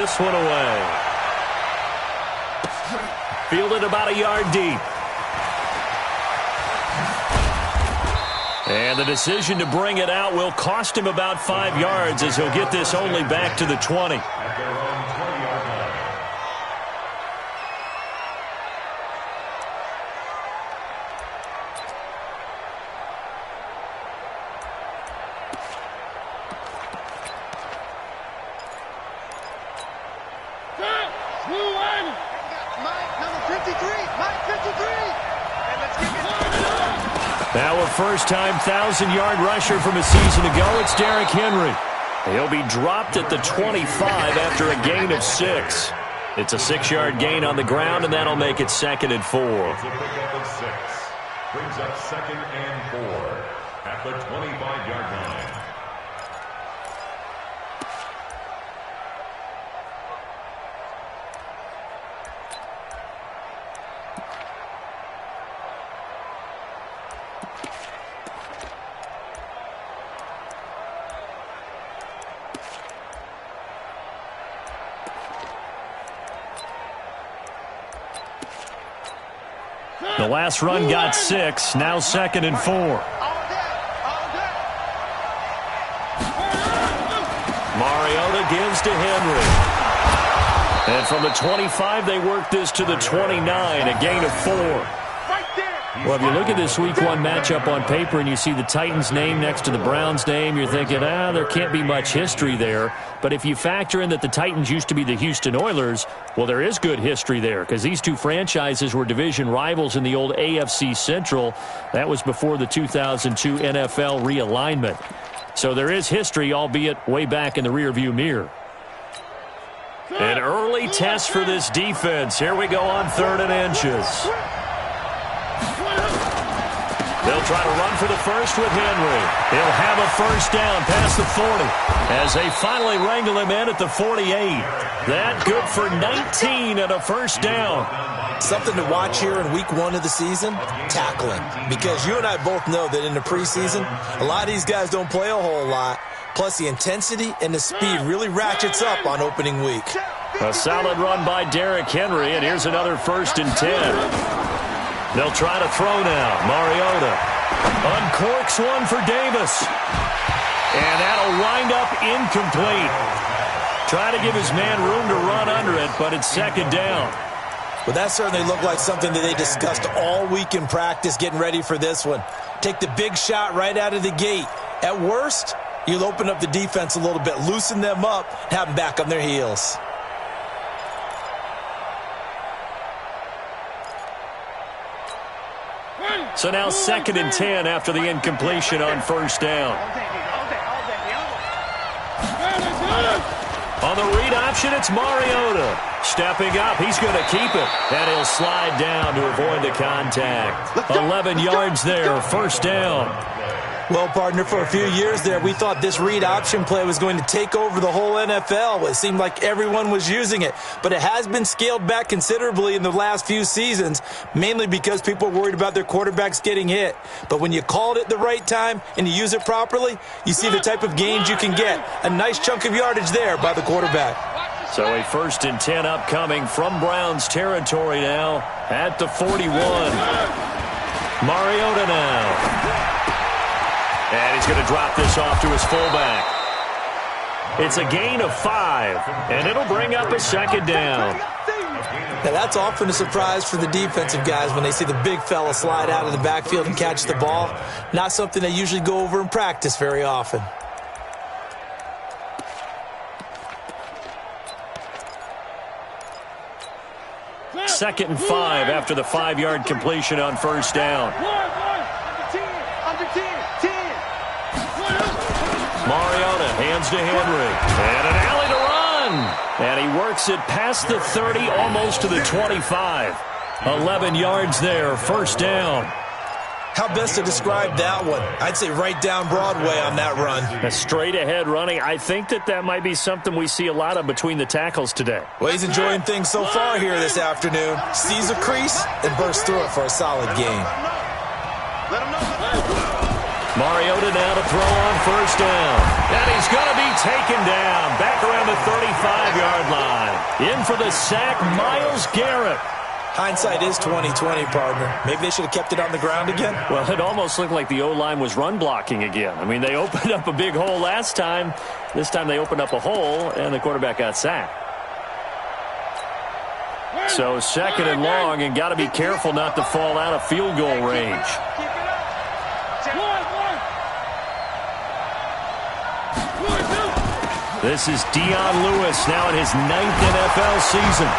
This one away. Fielded about a yard deep. And the decision to bring it out will cost him about 5 yards as he'll get this only back to the 20. Now a first-time 1,000-yard rusher from a season ago, it's Derrick Henry. He'll be dropped at the 25 after a gain of 6. It's a 6-yard gain on the ground, and that'll make it 2nd and 4. It's a pickup of 6. Brings up 2nd and 4 at the 25-yard line. The last run got 6, now 2nd and 4. Mariota gives to Henry. And from the 25, they work this to the 29, a gain of 4. Well, if you look at this Week 1 matchup on paper and you see the Titans' name next to the Browns' name, you're thinking, there can't be much history there. But if you factor in that the Titans used to be the Houston Oilers, well, there is good history there because these two franchises were division rivals in the old AFC Central. That was before the 2002 NFL realignment. So there is history, albeit way back in the rearview mirror. An early test for this defense. Here we go on 3rd and inches. They'll try to run for the first with Henry. He'll have a first down past the 40 as they finally wrangle him in at the 48. That good for 19 and a first down. Something to watch here in Week 1 of the season, tackling. Because you and I both know that in the preseason, a lot of these guys don't play a whole lot. Plus the intensity and the speed really ratchets up on opening week. A solid run by Derrick Henry, and here's another 1st and 10. They'll try to throw now. Mariota uncorks one for Davis. And that'll wind up incomplete. Try to give his man room to run under it, but it's 2nd down. Well, that certainly looked like something that they discussed all week in practice getting ready for this one. Take the big shot right out of the gate. At worst, you'll open up the defense a little bit, loosen them up, and have them back on their heels. So now 2nd and 10 after the incompletion on 1st down. On the read option, it's Mariota. Stepping up, he's going to keep it. And he'll slide down to avoid the contact. 11 yards there, 1st down. Well, partner, for a few years there, we thought this read option play was going to take over the whole NFL. It seemed like everyone was using it. But it has been scaled back considerably in the last few seasons, mainly because people are worried about their quarterbacks getting hit. But when you call it at the right time and you use it properly, you see the type of gains you can get. A nice chunk of yardage there by the quarterback. So a 1st and 10 upcoming from Browns territory now at the 41. Mariota now. And he's going to drop this off to his fullback. It's a gain of 5, and it'll bring up a 2nd down. Now, that's often a surprise for the defensive guys when they see the big fella slide out of the backfield and catch the ball. Not something they usually go over in practice very often. Second and 5 after the 5-yard completion on 1st down. Mariota hands to Henry. And an alley to run. And he works it past the 30, almost to the 25. 11 yards there, 1st down. How best to describe that one? I'd say right down Broadway on that run. A straight-ahead running. I think that might be something we see a lot of between the tackles today. Well, he's enjoying things so far here this afternoon. Sees a crease and bursts through it for a solid gain. Mariota now to throw on first down. And he's going to be taken down. Back around the 35-yard line. In for the sack, Myles Garrett. Hindsight is 20/20, partner. Maybe they should have kept it on the ground again. Well, it almost looked like the O-line was run blocking again. I mean, they opened up a big hole last time. This time they opened up a hole, and the quarterback got sacked. So second and long, and got to be careful not to fall out of field goal range. This is Dion Lewis now in his 9th NFL season.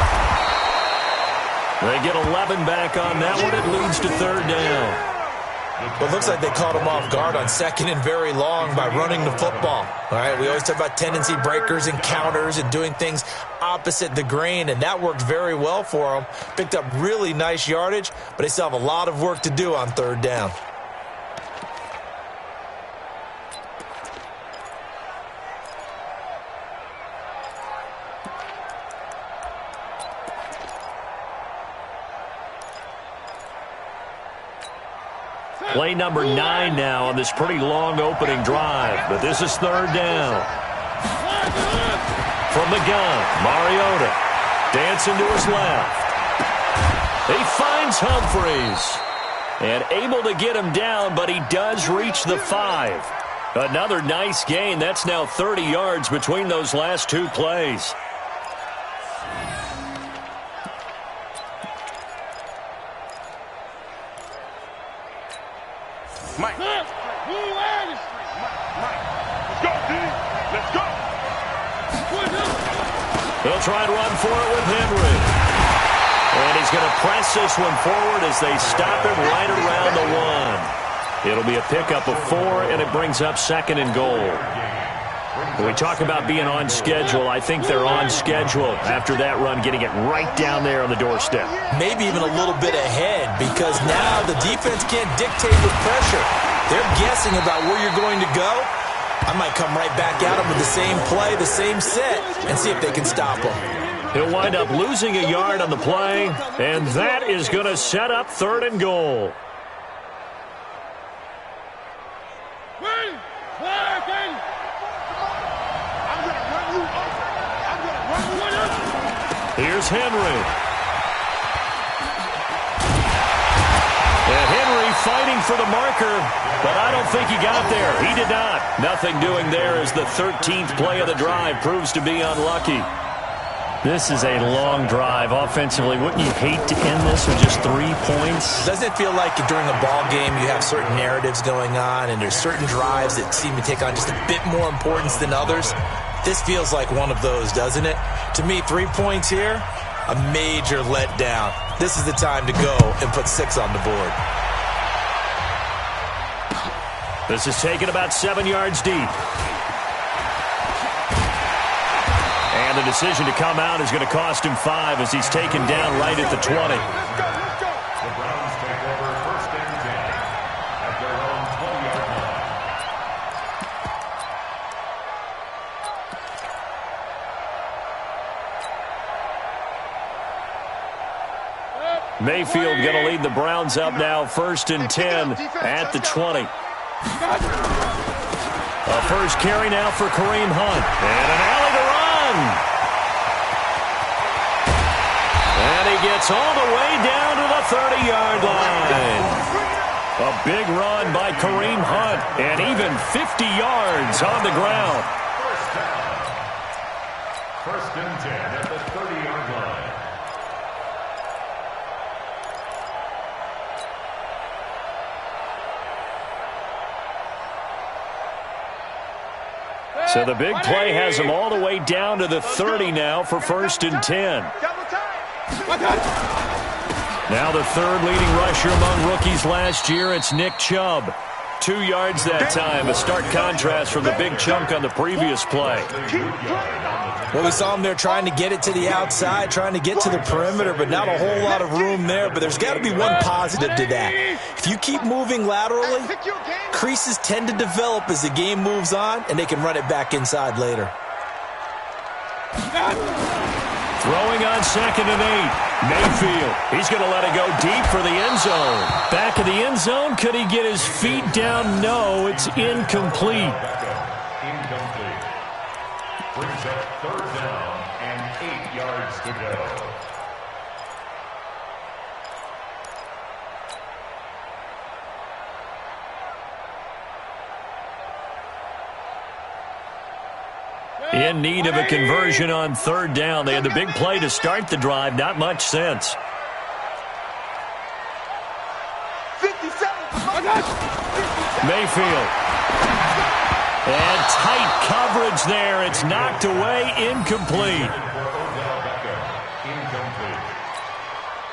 They get 11 back on that one. It leads to third down. Well, it looks like they caught him off guard on second and very long by running the football. All right, we always talk about tendency breakers and counters and doing things opposite the grain, and that worked very well for them. Picked up really nice yardage, but they still have a lot of work to do on third down. Play number 9 now on this pretty long opening drive, but this is third down. From the gun, Mariota dancing to his left. He finds Humphreys and able to get him down, but he does reach the 5. Another nice gain. That's now 30 yards between those last two plays. Mike. Let's go, D. Let's go. They'll try and run for it with Henry. And he's going to press this one forward as they stop him right around the 1. It'll be a pickup of 4, and it brings up second and goal. When we talk about being on schedule, I think they're on schedule after that run, getting it right down there on the doorstep. Maybe even a little bit ahead, because now the defense can't dictate with pressure. They're guessing about where you're going to go. I might come right back at them with the same play, the same set, and see if they can stop them. He'll wind up losing a yard on the play, and that is going to set up third and goal. Here's Henry. And Henry fighting for the marker, but I don't think he got there. He did not. Nothing doing there as the 13th play of the drive proves to be unlucky. This is a long drive offensively. Wouldn't you hate to end this with just 3 points? Doesn't it feel like during a ball game you have certain narratives going on and there's certain drives that seem to take on just a bit more importance than others? This feels like one of those, doesn't it? To me, 3 points here, a major letdown. This is the time to go and put 6 on the board. This is taken about 7 yards deep. And the decision to come out is going to cost him 5 as he's taken down right at the 20. The Browns take over first and 10 at their own 20-yard line. Mayfield going to lead the Browns up now, first and 10 at the 20. A first carry now for Kareem Hunt. And an alley to run. And he gets all the way down to the 30-yard line. A big run by Kareem Hunt. And even 50 yards on the ground. First down. First and 10 at the 30-yard line. So the big play has him all the way down to the 30 now for first and 10. Now the third leading rusher among rookies last year, it's Nick Chubb. 2 yards that time, a stark contrast from the big chunk on the previous play. Well, we saw him there trying to get it to the outside, trying to get to the perimeter, but not a whole lot of room there. But there's got to be one positive to that. If you keep moving laterally, creases tend to develop as the game moves on, and they can run it back inside later. Throwing on 2nd and 8. Mayfield. He's going to let it go deep for the end zone. Back of the end zone. Could he get his feet down? No, it's incomplete. Incomplete. Brings up 3rd down and 8 yards to go. In need of a conversion on 3rd down. They had the big play to start the drive. Not much sense. 57. Mayfield. And tight coverage there. It's knocked away. Incomplete.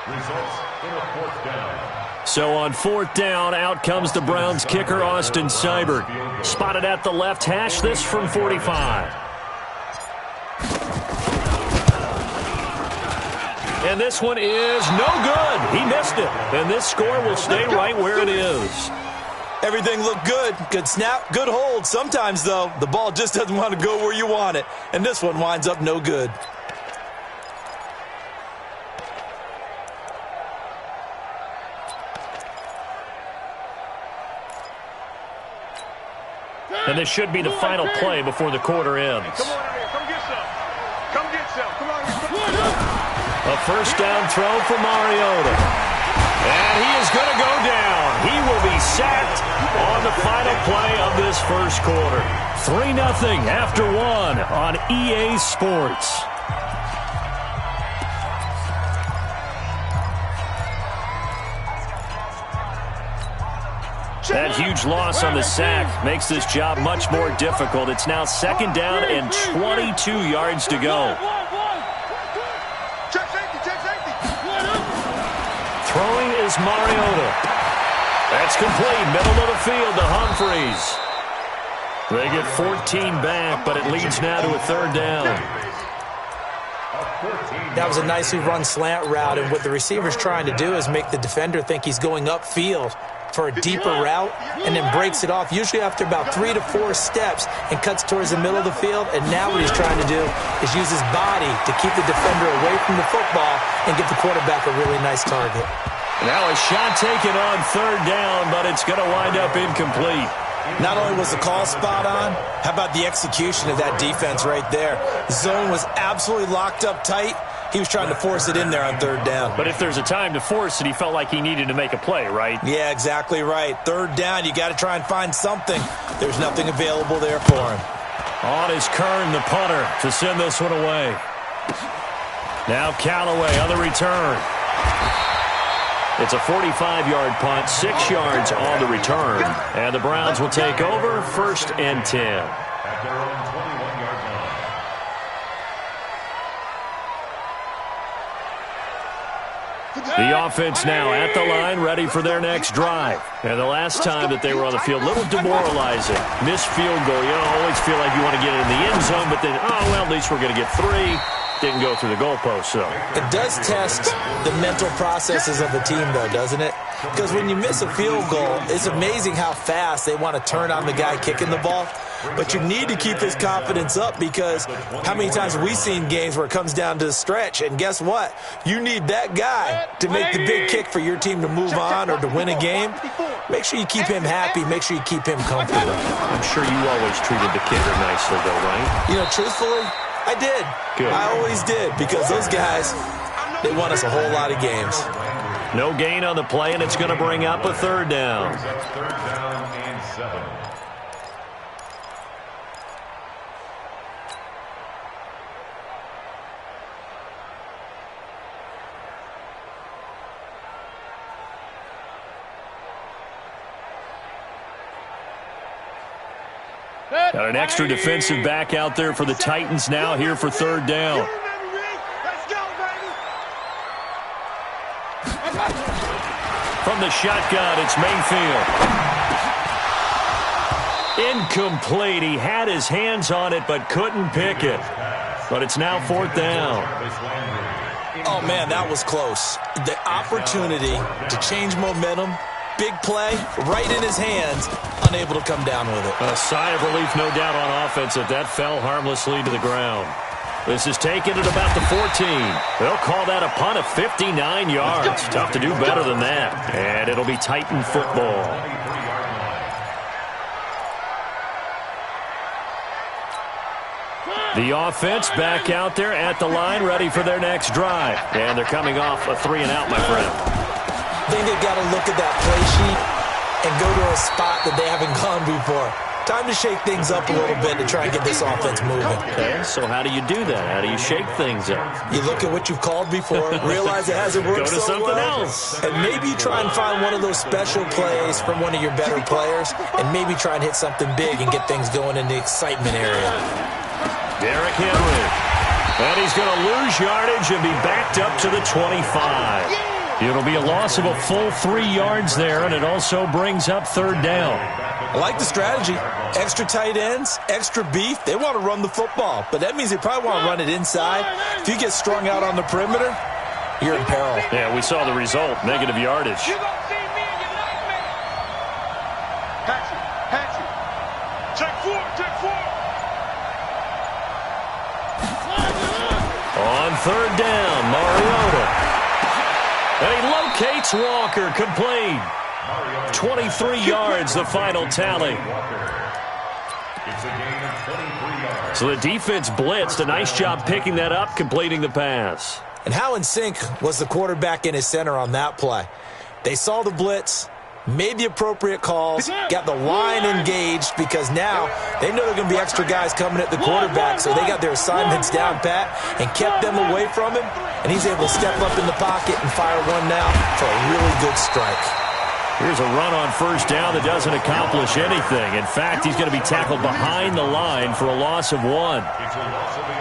Results in a 4th down. So on 4th down, out comes the Browns kicker, Austin Seibert. Spotted at the left hash. This from 45. And this one is no good. He missed it. And this score will stay right where it is. Everything looked good. Good snap, good hold. Sometimes, though, the ball just doesn't want to go where you want it. And this one winds up no good. And this should be the final play before the quarter ends. Come on out here. Come get some. Come get some. Come on here. A 1st down throw for Mariota. And he is going to go down. He will be sacked on the final play of this 1st quarter. 3-0 after 1 on EA Sports. That huge loss on the sack makes this job much more difficult. It's now 2nd down and 22 yards to go. Throwing is Mariota. That's complete. Middle of the field to Humphreys. They get 14 back, but it leads now to a 3rd down. That was a nicely run slant route, and what the receiver's trying to do is make the defender think he's going upfield for a deeper route, and then breaks it off, usually after about 3 to 4 steps, and cuts towards the middle of the field. And now what he's trying to do is use his body to keep the defender away from the football and give the quarterback a really nice target. Now a shot taken on 3rd down, but it's going to wind up incomplete. Not only was the call spot on, how about the execution of that defense right there? The zone was absolutely locked up tight. He was trying to force it in there on 3rd down. But if there's a time to force it, he felt like he needed to make a play, right? Yeah, exactly right. 3rd down, you got to try and find something. There's nothing available there for him. On is Kern, the punter, to send this one away. Now Callaway on the return. It's a 45-yard punt, 6 yards on the return. And the Browns will take over 1st and 10. At their own 21-yard line. The offense now at the line, ready for their next drive. And the last time that they were on the field, a little demoralizing. Missed field goal. You always feel like you want to get it in the end zone, but then, oh, well, at least we're going to get 3. Didn't go through the goalpost, so. It does test the mental processes of the team, though, doesn't it? Because when you miss a field goal, it's amazing how fast they want to turn on the guy kicking the ball. But you need to keep his confidence up, because how many times have we seen games where it comes down to the stretch, and guess what? You need that guy to make the big kick for your team to move on or to win a game. Make sure you keep him happy. Make sure you keep him comfortable. I'm sure you always treated the kicker nicely, though, right? You know, truthfully, I did. Good. I always did, because those guys, they won us a whole lot of games. No gain on the play, and it's going to bring up a 3rd down. 3rd down and 7. Got an extra defensive back out there for the Titans now, here for 3rd down. From the shotgun, it's Mayfield. Incomplete. He had his hands on it but couldn't pick it. But it's now 4th down. Oh, man, that was close. The opportunity to change momentum, big play, right in his hands, unable to come down with it. A sigh of relief, no doubt, on offense, that fell harmlessly to the ground. This is taken at about the 14. They'll call that a punt of 59 yards. Tough to do better than that. And it'll be Titan football. The offense back out there at the line, ready for their next drive. And they're coming off a 3-and-out, my friend. I think they've got to look at that play sheet and go to a spot that they haven't gone before. Time to shake things up a little bit to try and get this offense moving. Okay, so how do you do that? How do you shake things up? You look at what you've called before, realize it hasn't worked Go to so something well, else. and maybe try and find one of those special plays from one of your better players, and maybe try and hit something big and get things going in the excitement area. Derrick Henry. And he's going to lose yardage and be backed up to the 25. It'll be a loss of a full 3 yards there, and it also brings up 3rd down. I like the strategy. Extra tight ends, extra beef. They want to run the football, but that means they probably want to run it inside. If you get strung out on the perimeter, you're in peril. Yeah, we saw the result, negative yardage. You gonna see me in your nightmare. Patch it. Check 4. On 3rd down, Mariota. And he locates Walker, complete. 23 yards, the final tally. So the defense blitzed. A nice job picking that up, completing the pass. And how in sync was the quarterback in his center on that play? They saw the blitz, made the appropriate calls, got the line engaged, because now they know there are going to be extra guys coming at the quarterback, so they got their assignments down pat and kept them away from him, and he's able to step up in the pocket and fire one now for a really good strike. Here's a run on 1st down that doesn't accomplish anything. In fact, he's going to be tackled behind the line for a loss of 1.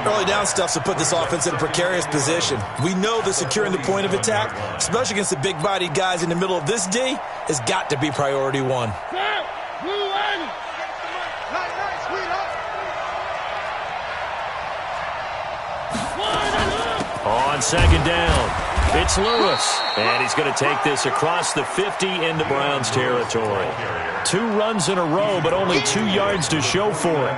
Early down stuffs will put this offense in a precarious position. We know that securing the point of attack, especially against the big-bodied guys in the middle of this D, has got to be priority 1. On 2nd down, it's Lewis. And he's going to take this across the 50 into Browns territory. 2 runs in a row, but only 2 yards to show for it.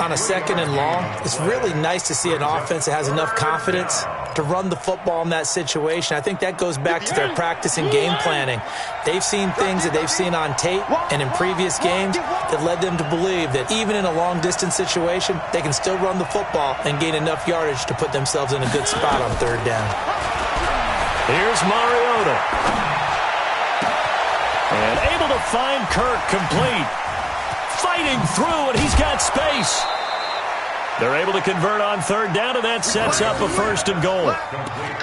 On a 2nd and long, it's really nice to see an offense that has enough confidence to run the football in that situation. I think that goes back to their practice and game planning. They've seen things that they've seen on tape and in previous games that led them to believe that even in a long-distance situation, they can still run the football and gain enough yardage to put themselves in a good spot on 3rd down. Here's Mariota. And able to find Kirk, complete. Fighting through, and he's got space. They're able to convert on 3rd down, and that sets up a 1st and goal.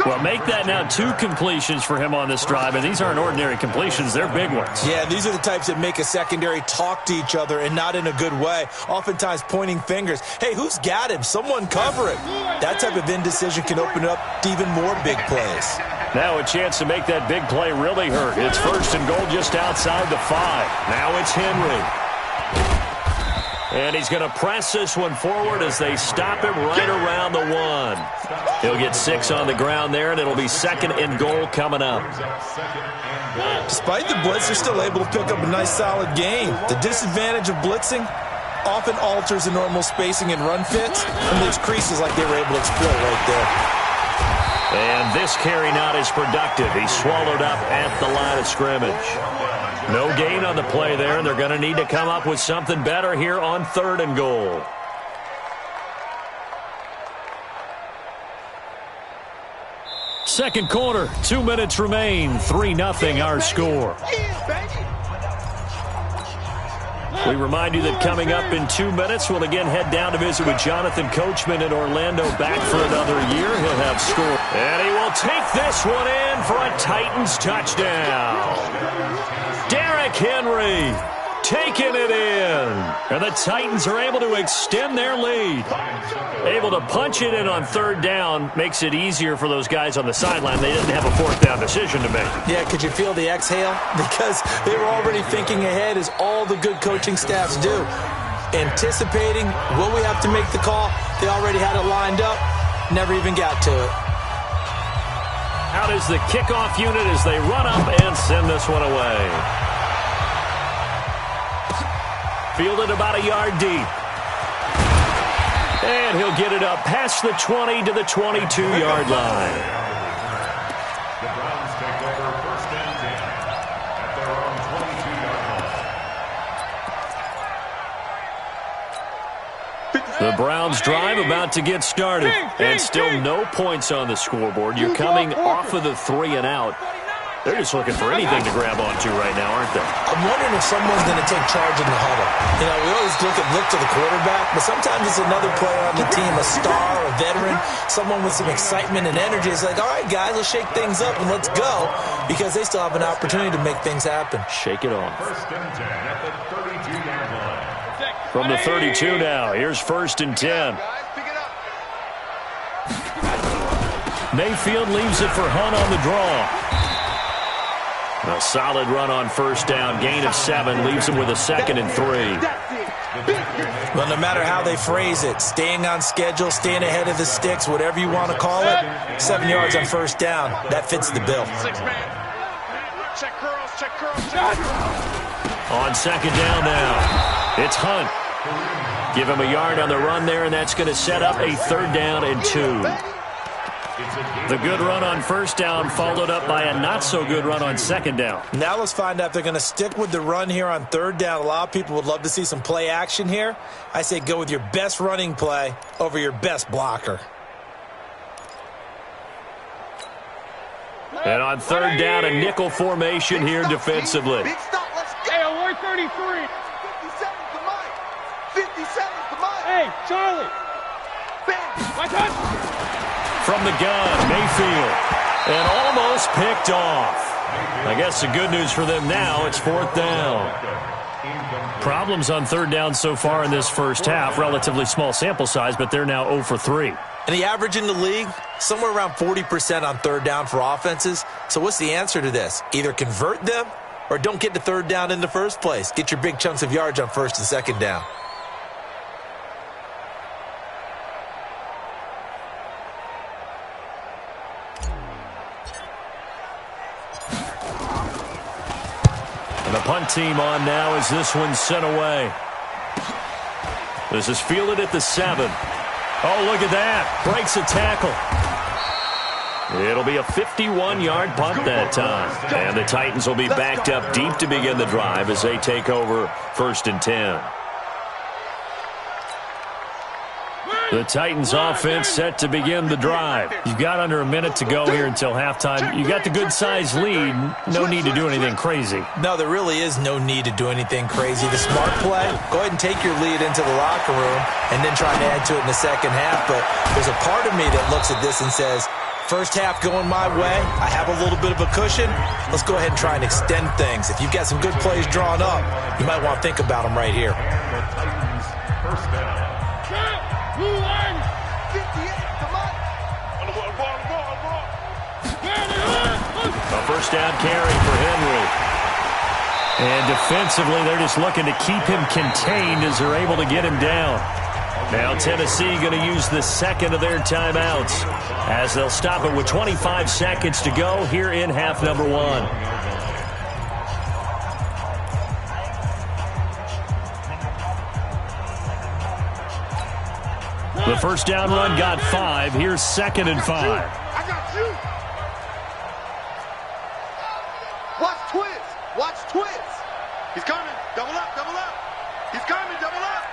Well, make that now 2 completions for him on this drive, and these aren't ordinary completions. They're big ones. Yeah, these are the types that make a secondary talk to each other, and not in a good way. Oftentimes pointing fingers. Hey, who's got him? Someone cover it. That type of indecision can open up to even more big plays. Now a chance to make that big play really hurt. It's 1st and goal just outside the 5. Now it's Henry. And he's going to press this one forward as they stop him right around the 1. He'll get 6 on the ground there, and it'll be 2nd and goal coming up. Despite the blitz, they're still able to pick up a nice, solid gain. The disadvantage of blitzing often alters the normal spacing and run fits, and leaves creases like they were able to exploit right there. And this carry not as productive. He's swallowed up at the line of scrimmage. No gain on the play there, and they're going to need to come up with something better here on 3rd and goal. Second quarter, 2 minutes remain. 3-0 our score. We remind you that coming up in 2 minutes, we'll again head down to visit with Jonathan Coachman in Orlando, back for another year. He'll have score. And he will take this one in for a Titans touchdown. Derrick Henry taking it in. And the Titans are able to extend their lead. Able to punch it in on 3rd down makes it easier for those guys on the sideline. They didn't have a 4th down decision to make. Yeah, could you feel the exhale? Because they were already thinking ahead, as all the good coaching staffs do. Anticipating, will we have to make the call? They already had it lined up. Never even got to it. Out is the kickoff unit as they run up and send this one away. Fielded about a yard deep. And he'll get it up past the 20 to the 22-yard line. The Browns take over first and 10 at their own 22-yard line. The Browns drive about to get started. And still no points on the scoreboard. You're coming off of the 3 and out. They're just looking for anything to grab onto right now, aren't they? I'm wondering if someone's going to take charge in the huddle. You know, we always look to the quarterback, but sometimes it's another player on the team, a star, a veteran, someone with some excitement and energy. It's like, all right, guys, let's shake things up and let's go, because they still have an opportunity to make things happen. Shake it off. First and 10 at the 32-yard line. From the 32 now, here's first and 10. Mayfield leaves it for Hunt on the draw. A solid run on first down, gain of 7, leaves him with a 2nd and 3. Well, no matter how they phrase it, staying on schedule, staying ahead of the sticks, whatever you want to call it, 7 yards on first down, that fits the bill. Check curls. On second down now, it's Hunt. Give him a yard on the run there, and that's going to set up a 3rd down and 2. The good run on first down followed up by a not-so-good run on second down. Now let's find out if they're going to stick with the run here on 3rd down. A lot of people would love to see some play action here. I say go with your best running play over your best blocker. And on 3rd down, a nickel formation here defensively. Big stop, let's go. Hey, 133. 57 to Mike. 57 to Mike. Hey, Charlie. Bang. My touch. From the gun, Mayfield, and almost picked off. I guess the good news for them now, it's 4th down. Problems on 3rd down so far in this first half, relatively small sample size, but they're now 0 for 3. And the average in the league, somewhere around 40% on 3rd down for offenses. So what's the answer to this? Either convert them or don't get to 3rd down in the first place. Get your big chunks of yards on 1st and 2nd down. The punt team on now as this one's sent away. This is fielded at the 7. Oh, look at that. Breaks a tackle. It'll be a 51-yard punt that time. And the Titans will be backed up deep to begin the drive as they take over 1st and 10. The Titans offense set to begin the drive. You've got under a minute to go here until halftime. You got the good-sized lead. No need to do anything crazy. No, there really is no need to do anything crazy. The smart play, go ahead and take your lead into the locker room and then try to add to it in the second half. But there's a part of me that looks at this and says, first half going my way, I have a little bit of a cushion. Let's go ahead and try and extend things. If you've got some good plays drawn up, you might want to think about them right here. First down. 58, come on. On the ball. A first down carry for Henry. And defensively, they're just looking to keep him contained as they're able to get him down. Now Tennessee going to use the 2nd of their timeouts as they'll stop it with 25 seconds to go here in half number 1. The first down run got 5. Here's 2nd and 5. I got you. Watch Twiz. He's coming. Double up. He's coming. Double up.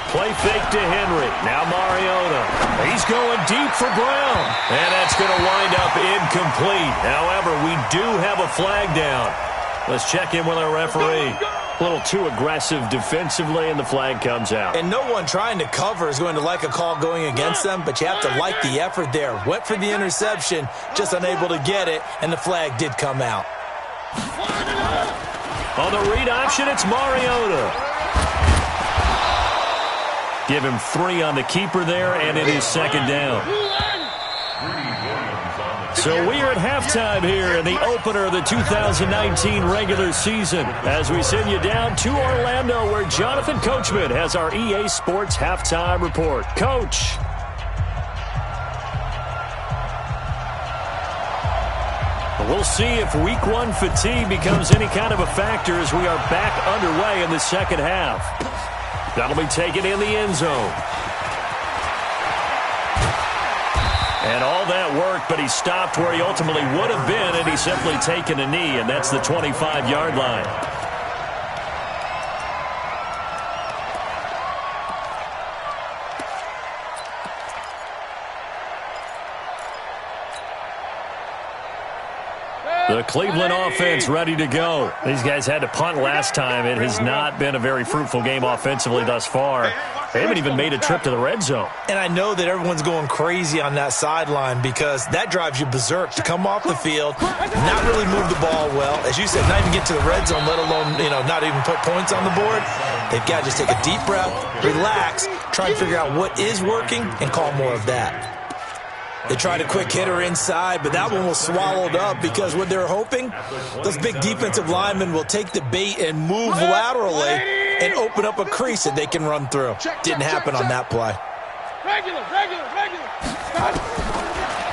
Play fake to Henry. Now Mariota. He's going deep for Brown. And that's going to wind up incomplete. However, we do have a flag down. Let's check in with our referee. A little too aggressive defensively, and the flag comes out. And no one trying to cover is going to like a call going against them, but you have to like the effort there. Went for the interception, just unable to get it, and the flag did come out. On the read option, it's Mariota. Give him 3 on the keeper there, and it is 2nd down. So we are at halftime here in the opener of the 2019 regular season as we send you down to Orlando where Jonathan Coachman has our EA Sports halftime report. Coach. We'll see if week 1 fatigue becomes any kind of a factor as we are back underway in the second half. That'll be taken in the end zone. And all that work, but he stopped where he ultimately would have been, and he's simply taken a knee, and that's the 25-yard line. The Cleveland offense ready to go. These guys had to punt last time. It has not been a very fruitful game offensively thus far. They haven't even made a trip to the red zone. And I know that everyone's going crazy on that sideline because that drives you berserk to come off the field, not really move the ball well. As you said, not even get to the red zone, let alone, not even put points on the board. They've got to just take a deep breath, relax, try and figure out what is working, and call more of that. They tried a quick hitter inside, but that one was swallowed up because what they're hoping, those big defensive linemen will take the bait and move laterally and open up a crease that they can run through. Didn't happen on that play. Regular.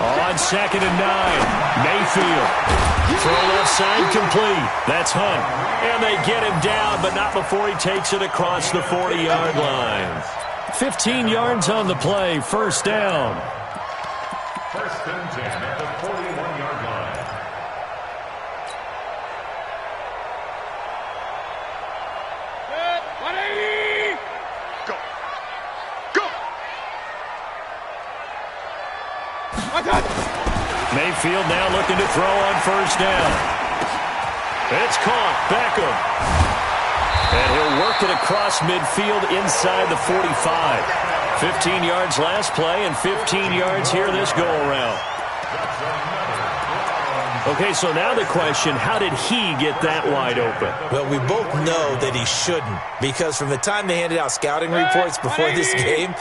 On 2nd and 9, Mayfield. Throw left side complete. That's Hunt. And they get him down, but not before he takes it across the 40-yard line. 15 yards on the play, first down. First and 10 at the 41-yard line. Good. 180. Go. Mayfield now looking to throw on first down. It's caught. Beckham. And he'll work it across midfield inside the 45. 15 yards last play and 15 yards here this go-around. Okay, so now the question, how did he get that wide open? Well, we both know that he shouldn't because from the time they handed out scouting reports before this game,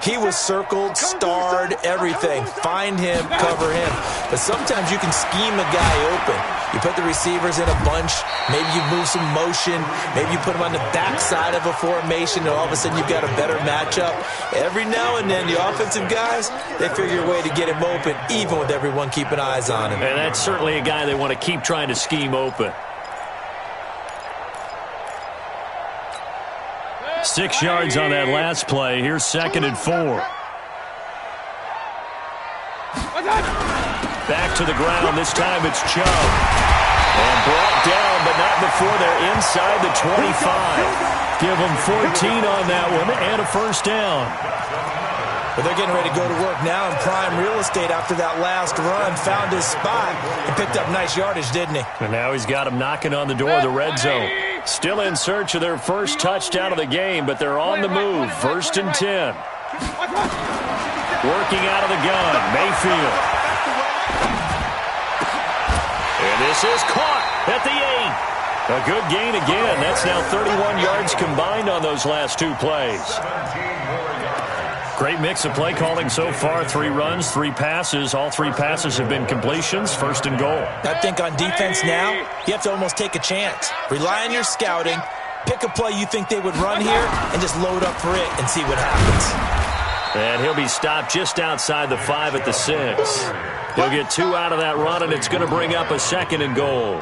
he was circled, starred, everything. Find him, cover him. But sometimes you can scheme a guy open. You put the receivers in a bunch. Maybe you move some motion. Maybe you put them on the backside of a formation, and all of a sudden you've got a better matchup. Every now and then, the offensive guys, they figure a way to get him open, even with everyone keeping eyes on him. And that's certainly a guy they want to keep trying to scheme open. 6 yards on that last play. Here's 2nd and 4. Back to the ground. This time it's Chubb. And brought down, but not before they're inside the 25. Give them 14 on that one and a first down. But they're getting ready to go to work now in prime real estate after that last run. Found his spot and picked up nice yardage, didn't he? And now he's got him knocking on the door of the red zone. Still in search of their first touchdown of the game, but they're on the move. 1st and 10. Working out of the gun, Mayfield. And this is caught at the 8. A good gain again. That's now 31 yards combined on those last two plays. Great mix of play calling so far. 3 runs, 3 passes. All 3 passes have been completions. 1st and goal. I think on defense now, you have to almost take a chance. Rely on your scouting. Pick a play you think they would run here and just load up for it and see what happens. And he'll be stopped just outside the 5 at the 6. He'll get 2 out of that run, and it's going to bring up a 2nd and goal.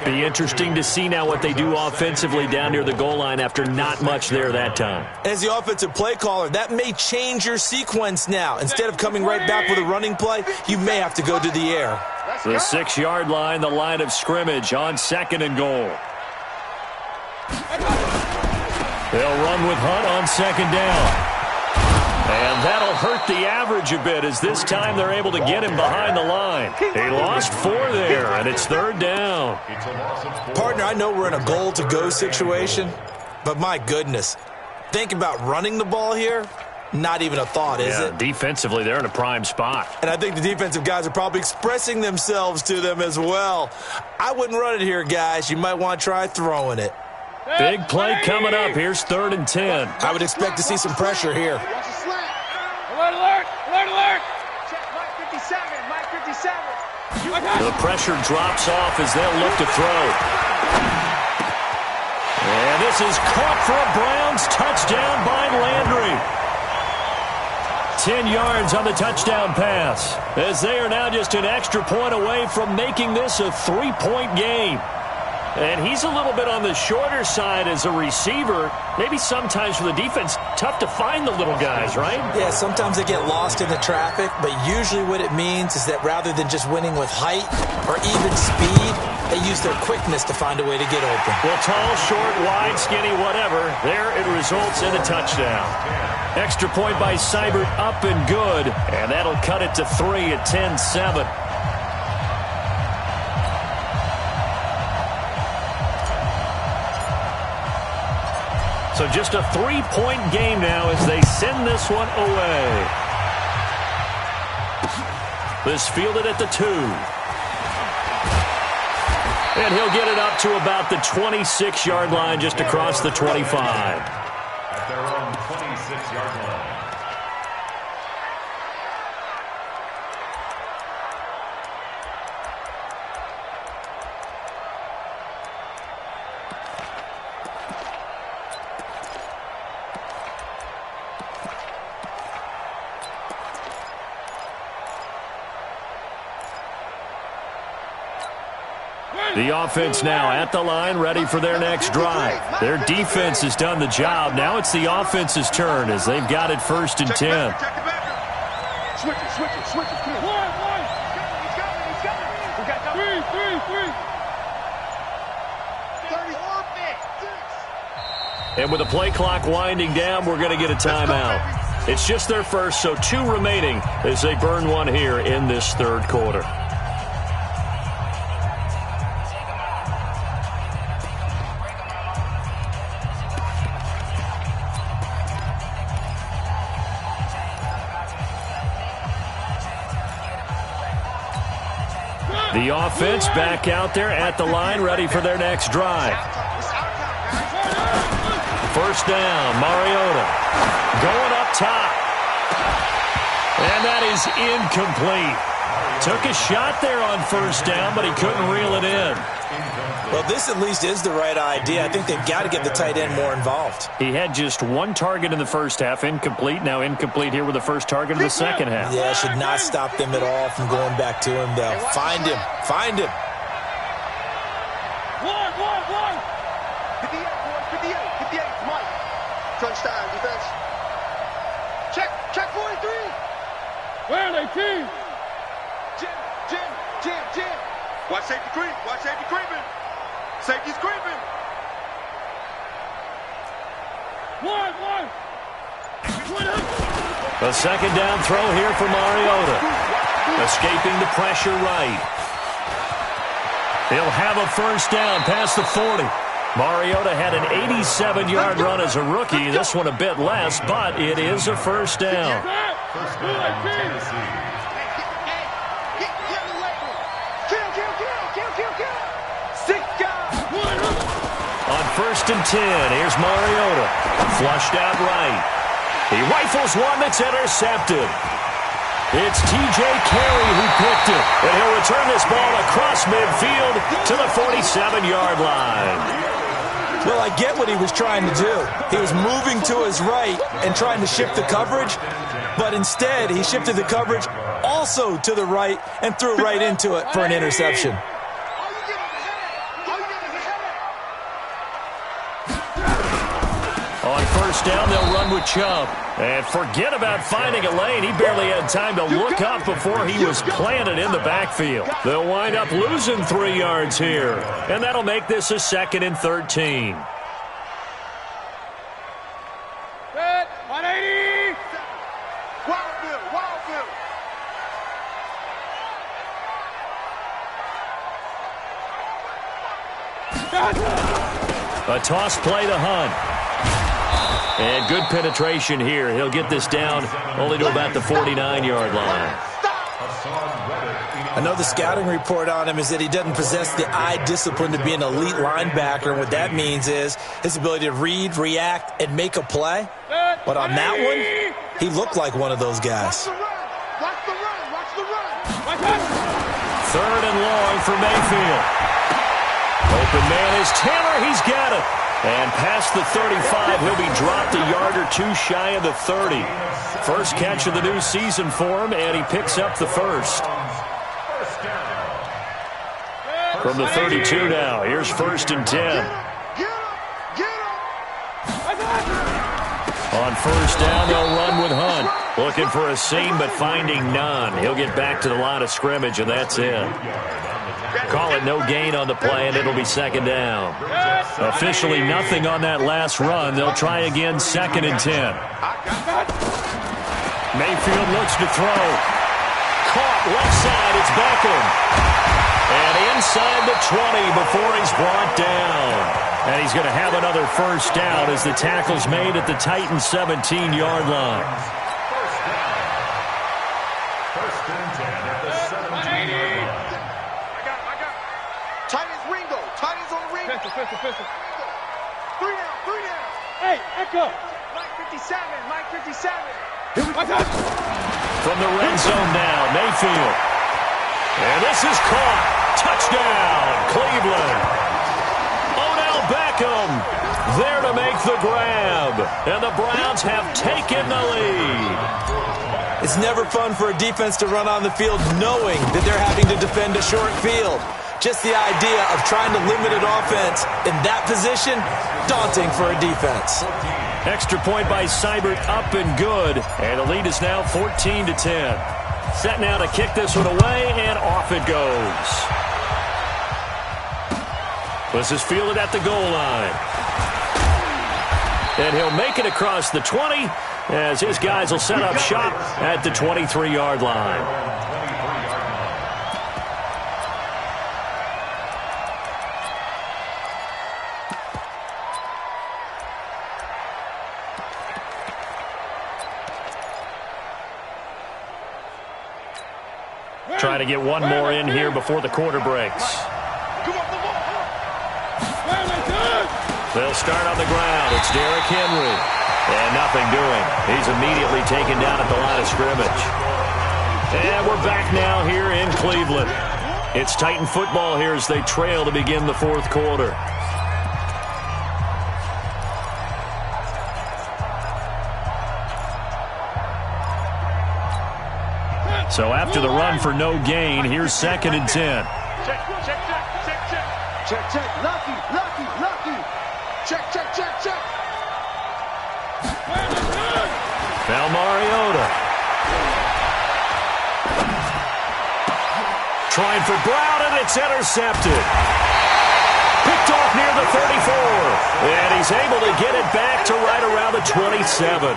Be interesting to see now what they do offensively down near the goal line after not much there that time. As the offensive play caller, that may change your sequence now. Instead of coming right back with a running play, you may have to go to the air. The 6-yard line, the line of scrimmage on 2nd and goal. They'll run with Hunt on 2nd down. And that'll hurt the average a bit as this time they're able to get him behind the line. He lost 4 there, and it's 3rd down. Partner, I know we're in a goal-to-go situation, but my goodness, think about running the ball here, not even a thought, is it? Defensively, they're in a prime spot. And I think the defensive guys are probably expressing themselves to them as well. I wouldn't run it here, guys. You might want to try throwing it. Big play coming up. Here's 3rd and 10. I would expect to see some pressure here. Alert! Check Mike 57, Mike 57. The pressure drops off as they'll look to throw. And this is caught for a Browns touchdown by Landry. 10 yards on the touchdown pass, as they are now just an extra point away from making this a 3-point game. And he's a little bit on the shorter side as a receiver. Maybe sometimes for the defense, tough to find the little guys, right? Yeah, sometimes they get lost in the traffic, but usually what it means is that rather than just winning with height or even speed, they use their quickness to find a way to get open. Well, tall, short, wide, skinny, whatever. There it results in a touchdown. Extra point by Seibert, up and good. And that'll cut it to 3 at 10-7. So just a 3-point game now as they send this one away. This fielded at the 2. And he'll get it up to about the 26-yard line, just across the 25. At their own 26-yard line. The offense now at the line, ready for their next drive. Their defense has done the job. Now it's the offense's turn as they've got it 1st and 10. Switch it. Come on. He's coming. We got three. 30. And with the play clock winding down, we're going to get a timeout. It's just their first, so 2 remaining as they burn one here in this 3rd quarter. The offense back out there at the line, ready for their next drive. 1st down, Mariota going up top. And that is incomplete. Took a shot there on 1st down, but he couldn't reel it in. Well, this at least is the right idea. I think they've got to get the tight end more involved. He had just 1 target in the 1st half, incomplete. Now incomplete here with the 1st target of the 2nd half. Yeah, should not stop them at all from going back to him, though. Find him. 1. 58, Mike. Touchdown, defense. Check 43. Where are they, team? Jim. Watch safety creeping. Safety's creeping. 1. A 2nd down throw here for Mariota. Escaping the pressure right. He'll have a 1st down past the 40. Mariota had an 87-yard run as a rookie. This one a bit less, but it is a 1st down. First down, Tennessee. On 1st and 10, here's Mariota. Flushed out right. He rifles one that's intercepted. It's T.J. Carey who picked it. And he'll return this ball across midfield to the 47-yard line. Well, I get what he was trying to do. He was moving to his right and trying to shift the coverage, but instead he shifted the coverage also to the right and threw right into it for an interception. On 1st down, they'll run with Chubb. And forget about finding a lane. He barely had time to look up before he was planted in the backfield. They'll wind up losing 3 yards here. And that'll make this a 2nd and 13. 180. Wild A toss play to Hunt. And good penetration here. He'll get this down only to about the 49-yard line. I know the scouting report on him is that he doesn't possess the eye discipline to be an elite linebacker. And what that means is his ability to read, react, and make a play. But on that one, he looked like one of those guys. Watch the run. 3rd and long for Mayfield. Open man is Taylor. He's got it. And past the 35, he'll be dropped a yard or 2 shy of the 30. First catch of the new season for him, and he picks up the 1st. From the 32 now, here's 1st and 10. On 1st down, they'll run with Hunt. Looking for a seam, but finding none. He'll get back to the line of scrimmage, and that's it. Call it no gain on the play, and it'll be 2nd down. Officially nothing on that last run. They'll try again, 2nd and 10. Mayfield looks to throw. Caught left side, it's Beckham. And inside the 20 before he's brought down. And he's going to have another 1st down as the tackle's made at the Titans' 17-yard line. 1st and 10 at the 17-yard line. I got. Titans Ringo. Titans on the ring. Pistol. 3 down. Hey, Echo. Mike 57. From the red zone now, Mayfield. And this is caught. Touchdown, Cleveland. Odell Beckham there to make the grab. And the Browns have taken the lead. It's never fun for a defense to run on the field knowing that they're having to defend a short field. Just the idea of trying to limit an offense in that position, daunting for a defense. Extra point by Seibert, up and good. And the lead is now 14-10. Set now to kick this one away, and off it goes. This is fielded at the goal line. And he'll make it across the 20 as his guys will set up shop at the 23-yard line. Trying to get one more in here before the quarter breaks. They'll start on the ground. It's Derrick Henry. And nothing doing. He's immediately taken down at the line of scrimmage. And we're back now here in Cleveland. It's Titan football here as they trail to begin the 4th quarter. So after the run for no gain, here's 2nd and 10. Check. Lucky. Check. Now Mariota. Trying for Brown, and it's intercepted. Picked off near the 34. And he's able to get it back to right around the 27.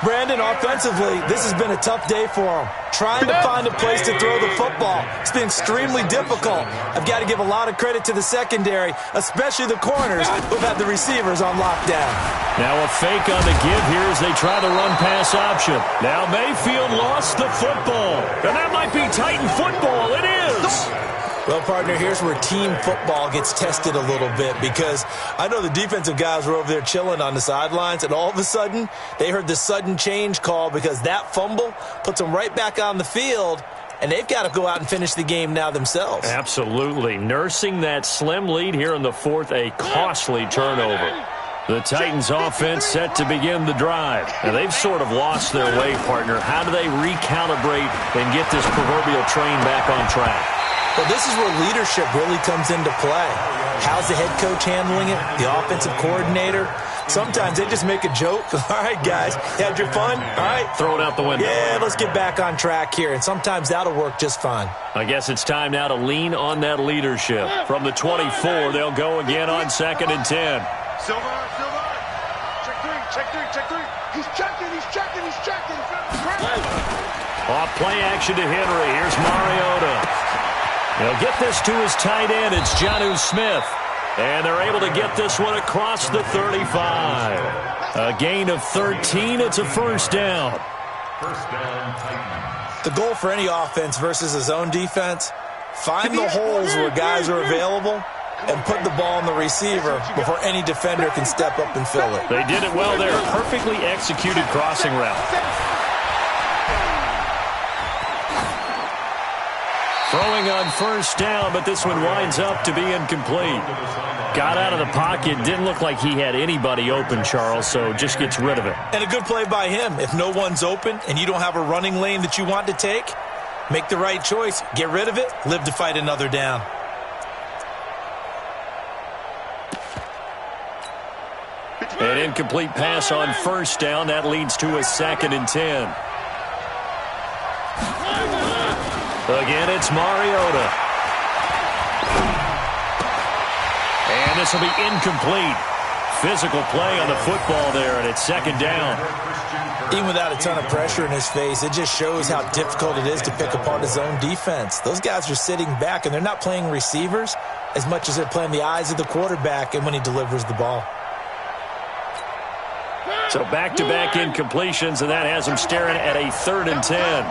Brandon, offensively, this has been a tough day for him. Trying to find a place to throw the football. It's been extremely difficult. I've got to give a lot of credit to the secondary, especially the corners who've had the receivers on lockdown. Now a fake on the give here as they try the run-pass option. Now Mayfield lost the football. And that might be Titan football. It is. Well, partner, here's where team football gets tested a little bit because I know the defensive guys were over there chilling on the sidelines, and all of a sudden they heard the sudden change call because that fumble puts them right back on the field, and they've got to go out and finish the game now themselves. Absolutely. Nursing that slim lead here in the 4th, a costly turnover. The Titans offense set to begin the drive. And they've sort of lost their way, partner. How do they recalibrate and get this proverbial train back on track? Well, this is where leadership really comes into play. How's the head coach handling it? The offensive coordinator? Sometimes they just make a joke. All right, guys, you had your fun? All right. Throw it out the window. Yeah, let's get back on track here. And sometimes that'll work just fine. I guess it's time now to lean on that leadership. From the 24, they'll go again on 2nd and 10. Silver. Check 3. He's checking. Off play action to Henry. Here's Mariota. They'll get this to his tight end. It's Jonnu Smith. And they're able to get this one across the 35. A gain of 13. It's a 1st down. 1st down, Titans. The goal for any offense versus his own defense, find the holes where guys are available and put the ball on the receiver before any defender can step up and fill it. They did it well there. Perfectly executed crossing route. Throwing on 1st down, but this one winds up to be incomplete. Got out of the pocket. Didn't look like he had anybody open, Charles, so just gets rid of it. And a good play by him. If no one's open and you don't have a running lane that you want to take, make the right choice. Get rid of it. Live to fight another down. An incomplete pass on first down. That leads to a 2nd and 10. Again, it's Mariota. And this will be incomplete. Physical play on the football there, and it's 2nd down. Even without a ton of pressure in his face, it just shows how difficult it is to pick apart his own defense. Those guys are sitting back, and they're not playing receivers as much as they're playing the eyes of the quarterback and when he delivers the ball. So back-to-back incompletions, and that has him staring at a 3rd and 10.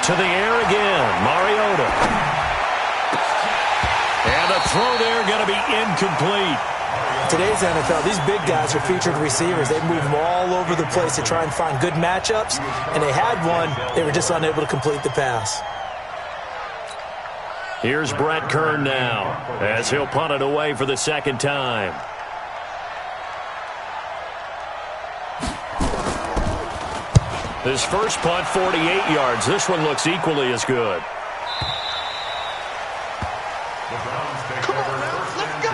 To the air again, Mariota. And the throw there going to be incomplete. Today's NFL, these big guys are featured receivers. They move them all over the place to try and find good matchups, and they had one. They were just unable to complete the pass. Here's Brett Kern now as he'll punt it away for the 2nd time. His first punt, 48 yards. This one looks equally as good. The Browns take over 1st and 10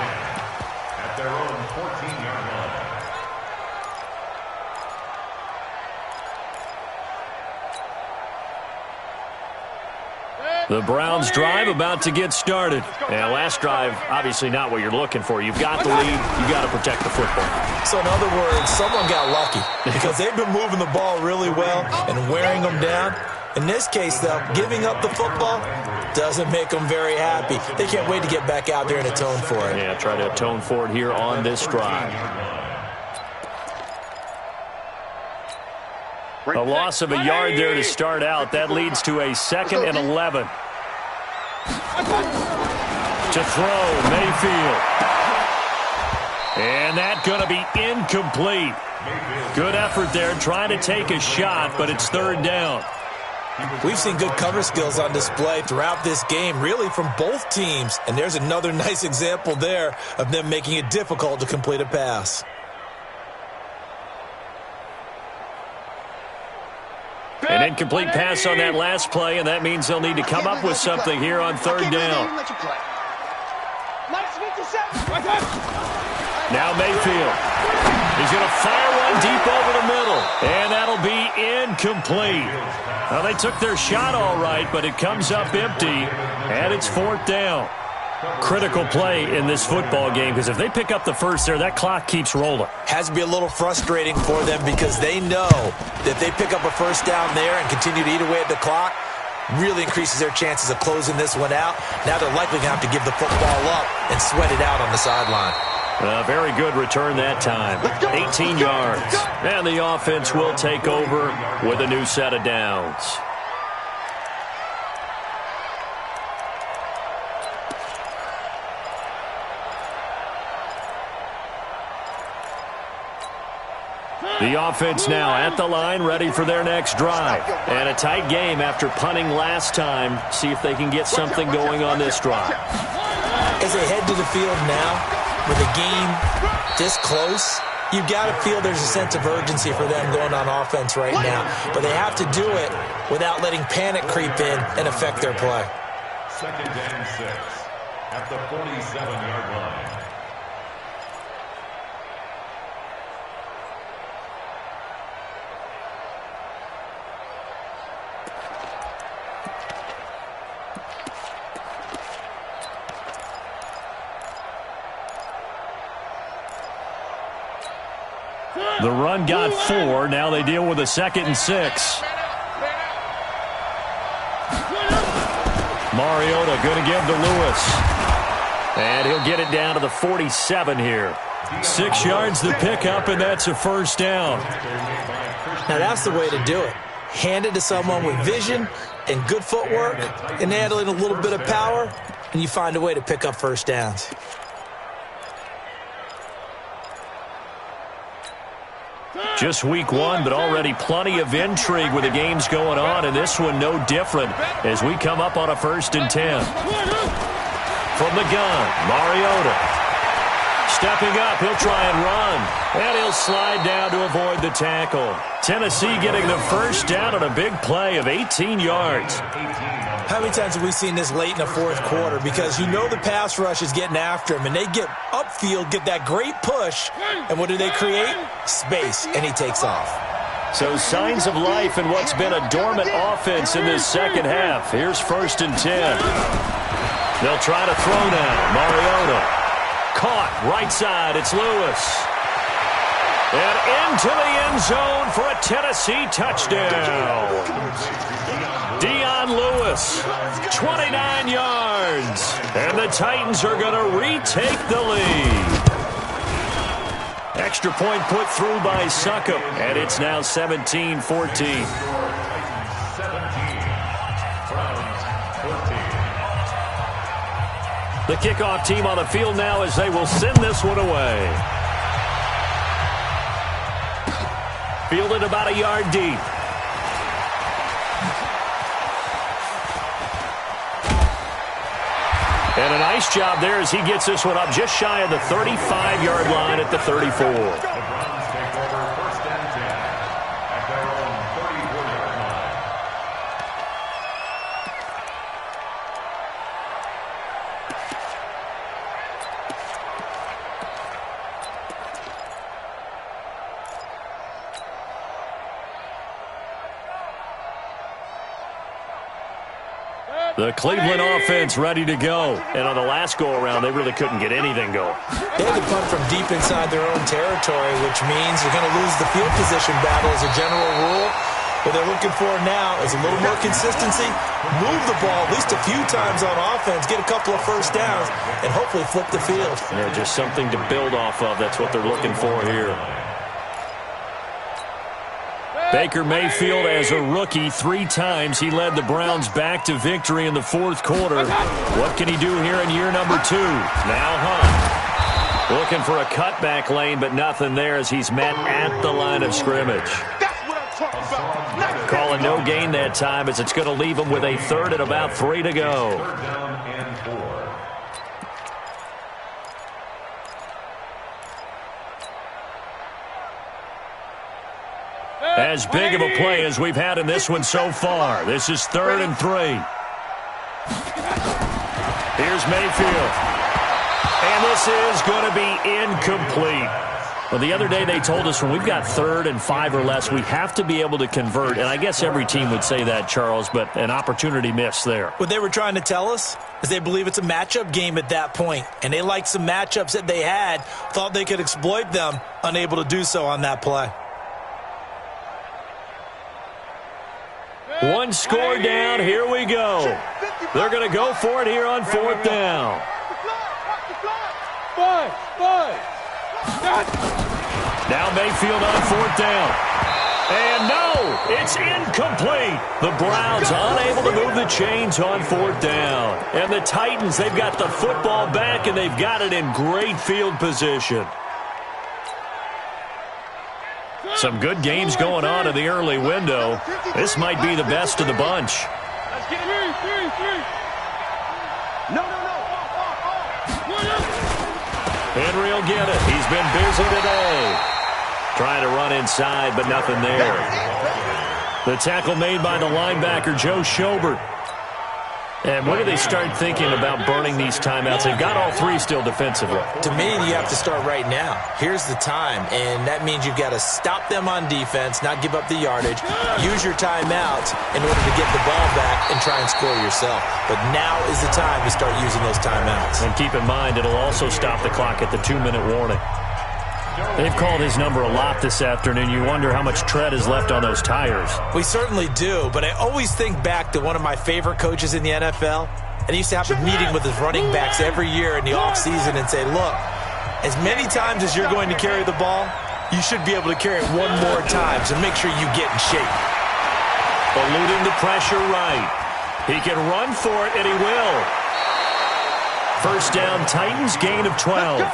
at their own 14-yard line. The Browns drive about to get started. Now, last drive, obviously not what you're looking for. You've got the lead. You've got to protect the football. So, in other words, someone got lucky because they've been moving the ball really well and wearing them down. In this case, though, giving up the football doesn't make them very happy. They can't wait to get back out there and atone for it. Yeah, try to atone for it here on this drive. A loss of a yard there to start out. That leads to a 2nd and 11. To throw, Mayfield. And that's going to be incomplete. Good effort there trying to take a shot, but it's 3rd down. We've seen good cover skills on display throughout this game, really from both teams. And there's another nice example there of them making it difficult to complete a pass. An incomplete pass on that last play, and that means they'll need to come up with something here on 3rd down. Now Mayfield. He's going to fire one deep over the middle, and that'll be incomplete. Well, they took their shot all right, but it comes up empty, and it's 4th down. Critical play in this football game, because if they pick up the first there, that clock keeps rolling. Has to be a little frustrating for them because they know that if they pick up a first down there and continue to eat away at the clock, really increases their chances of closing this one out. Now they're likely going to have to give the football up and sweat it out on the sideline. Very good return that time. 18 yards. And the offense will take over with a new set of downs. The offense now at the line, ready for their next drive. And a tight game after punting last time. See if they can get something going on this drive. As they head to the field now, with a game this close, you've got to feel there's a sense of urgency for them going on offense right now. But they have to do it without letting panic creep in and affect their play. 2nd and 6 at the 47-yard line. The run got 4. Now they deal with a 2nd and 6. Mariota going to give to Lewis. And he'll get it down to the 47 here. 6 yards to pick up, and that's a first down. Now that's the way to do it. Hand it to someone with vision and good footwork and add in a little bit of power, and you find a way to pick up first downs. Just week 1, but already plenty of intrigue with the games going on, and this one no different as we come up on a 1st and 10. From the gun, Mariota. Stepping up, he'll try and run. And he'll slide down to avoid the tackle. Tennessee getting the first down on a big play of 18 yards. How many times have we seen this late in the fourth quarter? Because you know the pass rush is getting after him, and they get upfield, get that great push, and what do they create? Space, and he takes off. So signs of life in what's been a dormant offense in this second half. Here's 1st and 10. They'll try to throw now. Mariota. Caught right side. It's Lewis. And into the end zone for a Tennessee touchdown. Dion Lewis, 29 yards. And the Titans are going to retake the lead. Extra point put through by Succop, and it's now 17-14. 17. The kickoff team on the field now as they will send this one away. Fielded about a yard deep. And a nice job there as he gets this one up just shy of the 35-yard line at the 34. The Browns take over 1st and 10 at their own 34-yard line. The Cleveland offense ready to go. And on the last go-around, they really couldn't get anything going. They had to punt from deep inside their own territory, which means you're going to lose the field position battle as a general rule. What they're looking for now is a little more consistency, move the ball at least a few times on offense, get a couple of first downs, and hopefully flip the field. Yeah, just something to build off of. That's what they're looking for here. Baker Mayfield, as a rookie, 3 times he led the Browns back to victory in the fourth quarter. What can he do here in year number 2? Now Hunt. Looking for a cutback lane, but nothing there as he's met at the line of scrimmage. That's what I'm talking about. Calling no gain that time as it's going to leave him with a 3rd and about 3 to go. 3rd down and 4. As big of a play as we've had in this one so far. This is 3rd and 3. Here's Mayfield. And this is going to be incomplete. Well, the other day they told us when we've got 3rd and 5 or less, we have to be able to convert. And I guess every team would say that, Charles, but an opportunity missed there. What they were trying to tell us is they believe it's a matchup game at that point. And they liked some matchups that they had, thought they could exploit them, unable to do so on that play. One score down. Here we go. They're going to go for it here on 4th down. 5. Now Mayfield on 4th down. And no, it's incomplete. The Browns unable to move the chains on 4th down. And the Titans, they've got the football back, and they've got it in great field position. Some good games going on in the early window. This might be the best of the bunch. Let's get 3. No. Henry will get it. He's been busy today. Trying to run inside, but nothing there. The tackle made by the linebacker, Joe Schobert. And when do they start thinking about burning these timeouts? They've got all 3 still defensively. To me, you have to start right now. Here's the time, and that means you've got to stop them on defense, not give up the yardage, use your timeouts in order to get the ball back and try and score yourself. But now is the time to start using those timeouts. And keep in mind, it'll also stop the clock at the 2-minute warning. They've called his number a lot this afternoon. You wonder how much tread is left on those tires. We certainly do, but I always think back to one of my favorite coaches in the NFL. And he used to have a meeting with his running backs every year in the offseason and say, look, as many times as you're going to carry the ball, you should be able to carry it one more time, so make sure you get in shape. Eluding the pressure right. He can run for it, and he will. First down, Titans, gain of 12.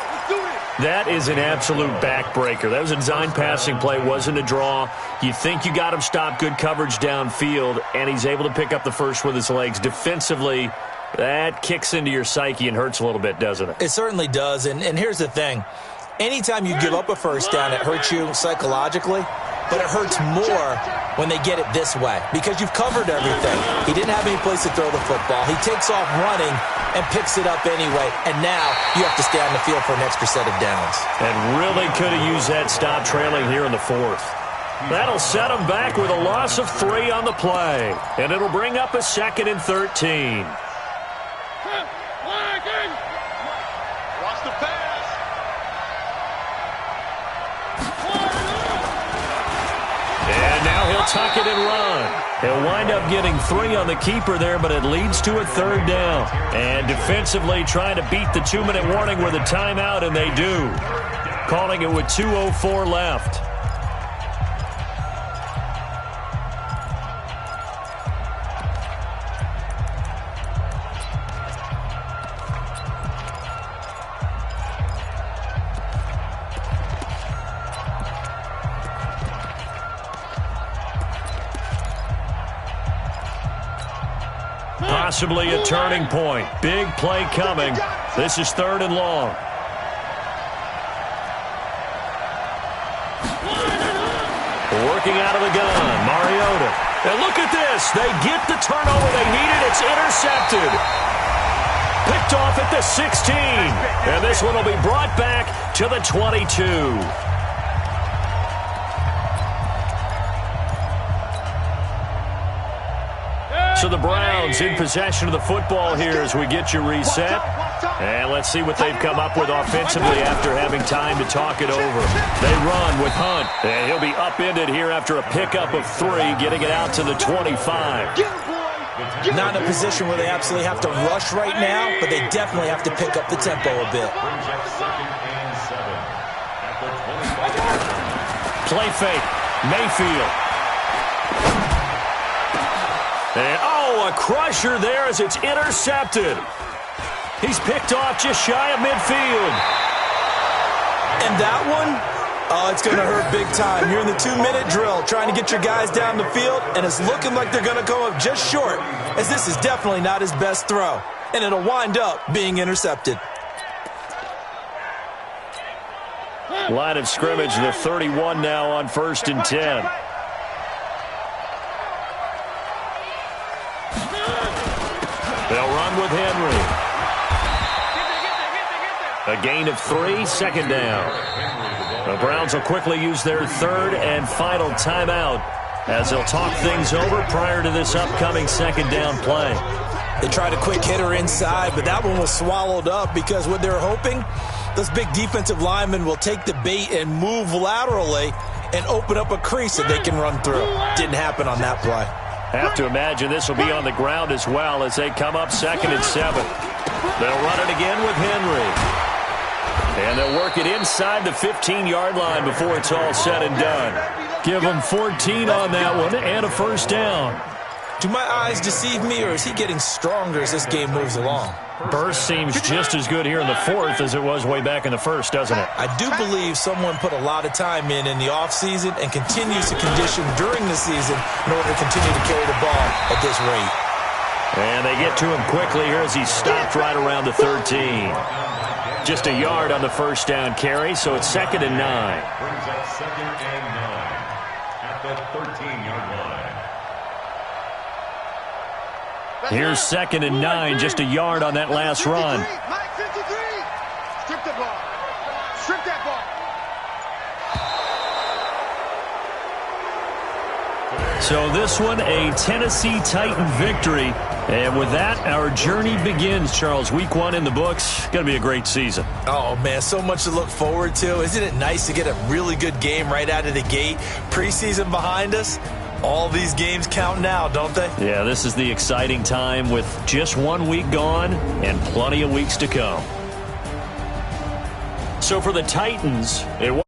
That is an absolute backbreaker. That was a design passing play, wasn't a draw. You think you got him stopped, good coverage downfield, and he's able to pick up the first with his legs. Defensively, That kicks into your psyche and hurts a little bit, doesn't it? It certainly does, and here's the thing. Anytime you give up a first down, it hurts you psychologically, but it hurts more when they get it this way because you've covered everything. He didn't have any place to throw the football. He takes off running and picks it up anyway, and now you have to stay on the field for an extra set of downs. And really could have used that stop trailing here in the fourth. That'll set him back with a loss of 3 on the play, and it'll bring up a 2nd and 13. Watch the pass. And now he'll tuck it and run. He'll wind up getting 3 on the keeper there, but it leads to a 3rd down. And defensively trying to beat the 2-minute warning with a timeout, and they do. Calling it with 2:04 left. Possibly a turning point. Big play coming. This is 3rd and long. Working out of the gun, Mariota. And look at this. They get the turnover they needed. It's intercepted. Picked off at the 16. And this one will be brought back to the 22. So the Browns in possession of the football here as we get you reset. And let's see what they've come up with offensively after having time to talk it over. They run with Hunt. And he'll be upended here after a pickup of 3, getting it out to the 25. Not in a position where they absolutely have to rush right now, but they definitely have to pick up the tempo a bit. Play fake. Mayfield. And, a crusher there as it's intercepted. He's picked off just shy of midfield. And that one, it's going to hurt big time. You're in the 2-minute drill trying to get your guys down the field, and it's looking like they're going to come up just short, as this is definitely not his best throw. And it'll wind up being intercepted. Line of scrimmage, the 31 now on 1st and 10. They'll run with Henry. A gain of 3, 2nd down. The Browns will quickly use their 3rd and final timeout as they'll talk things over prior to this upcoming 2nd down play. They tried a quick hitter inside, but that one was swallowed up because what they're hoping, those big defensive linemen will take the bait and move laterally and open up a crease that they can run through. Didn't happen on that play. Have to imagine this will be on the ground as well as they come up 2nd and 7. They'll run it again with Henry. And they'll work it inside the 15-yard line before it's all said and done. Give them 14 on that one and a 1st down. Do my eyes deceive me, or is he getting stronger as this game moves along? Burst seems just as good here in the 4th as it was way back in the 1st, doesn't it? I do believe someone put a lot of time in the offseason and continues to condition during the season in order to continue to carry the ball at this rate. And they get to him quickly here as he stopped right around the 13. Just a yard on the 1st down carry, so it's 2nd and 9. Brings up 2nd and 9 at the 13-yard line. Here's 2nd and 9, just a yard on that last run. Mike 53. Strip the ball. Strip that ball. So this one, a Tennessee Titan victory. And with that, our journey begins, Charles. Week 1 in the books. Going to be a great season. Oh, man, so much to look forward to. Isn't it nice to get a really good game right out of the gate? Preseason behind us. All these games count now, don't they? Yeah, this is the exciting time with just 1 week gone and plenty of weeks to come. So for the Titans, it was